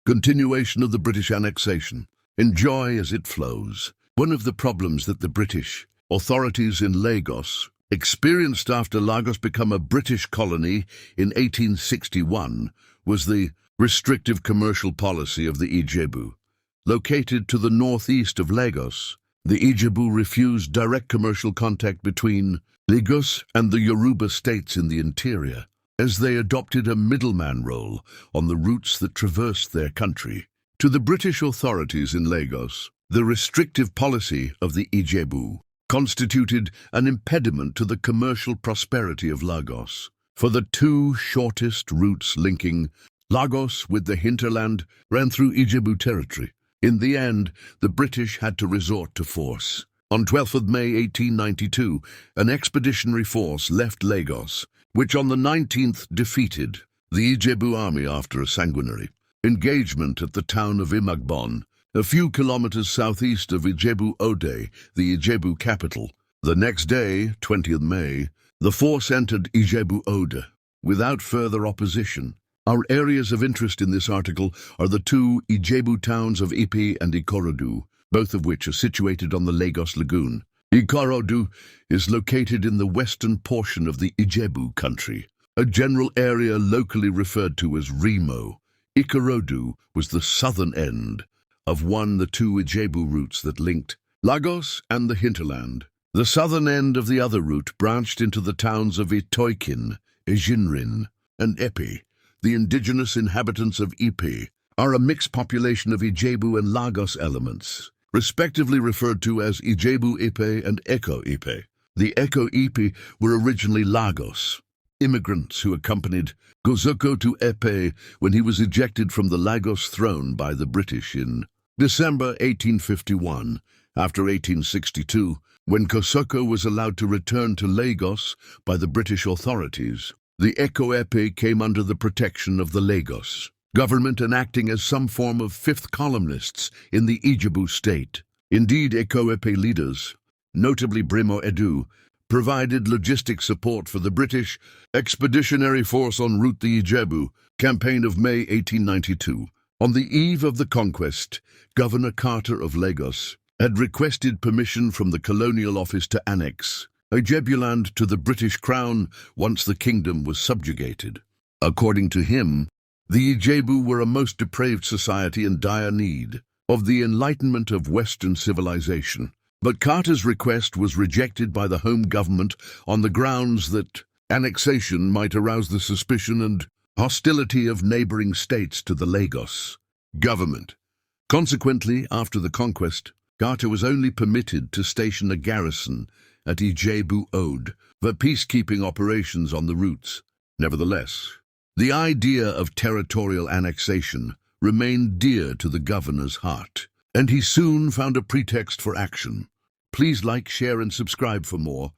Continuation of the British annexation. Enjoy as it flows. One of the problems that the British authorities in Lagos experienced after Lagos became a British colony in 1861 was the restrictive commercial policy of the Ijebu. Located to the northeast of Lagos, the Ijebu refused direct commercial contact between Lagos and the Yoruba states in the interior, as they adopted a middleman role on the routes that traversed their country. To the British authorities in Lagos, the restrictive policy of the Ijebu constituted an impediment to the commercial prosperity of Lagos. For the two shortest routes linking Lagos with the hinterland ran through Ijebu territory. In the end, the British had to resort to force. On 12th of May 1892, an expeditionary force left Lagos, which on the 19th defeated the Ijebu army after a sanguinary engagement at the town of Imagbon, a few kilometers southeast of Ijebu-Ode, the Ijebu capital. The next day, 20th May, the force entered Ijebu-Ode without further opposition. Our areas of interest in this article are the two Ijebu towns of Ipi and Ikorodu, both of which are situated on the Lagos Lagoon. Ikorodu is located in the western portion of the Ijebu country, a general area locally referred to as Remo. Ikorodu was the southern end of the two Ijebu routes that linked Lagos and the hinterland. The southern end of the other route branched into the towns of Itoikin, Ejinrin, and Epi. The indigenous inhabitants of Ipi are a mixed population of Ijebu and Lagos elements, respectively referred to as Ijebu Ipe and Eko Ipe. The Eko Ipe were originally Lagos immigrants who accompanied Kosoko to Epe when he was ejected from the Lagos throne by the British in December 1851, after 1862, when Kosoko was allowed to return to Lagos by the British authorities. The Eko Epe came under the protection of the Lagos government and acting as some form of fifth columnists in the Ijebu state. Indeed, Eko Epe leaders, notably Brimo Edu, provided logistic support for the British expeditionary force en route the Ijebu campaign of May 1892. On the eve of the conquest, Governor Carter of Lagos had requested permission from the Colonial Office to annex Ijebuland to the British Crown once the kingdom was subjugated. According to him, the Ijebu were a most depraved society in dire need of the enlightenment of Western civilization. But Carter's request was rejected by the home government on the grounds that annexation might arouse the suspicion and hostility of neighboring states to the Lagos government. Consequently, after the conquest, Carter was only permitted to station a garrison at Ijebu-Ode for peacekeeping operations on the routes. Nevertheless, the idea of territorial annexation remained dear to the governor's heart, and he soon found a pretext for action. Please like, share, and subscribe for more.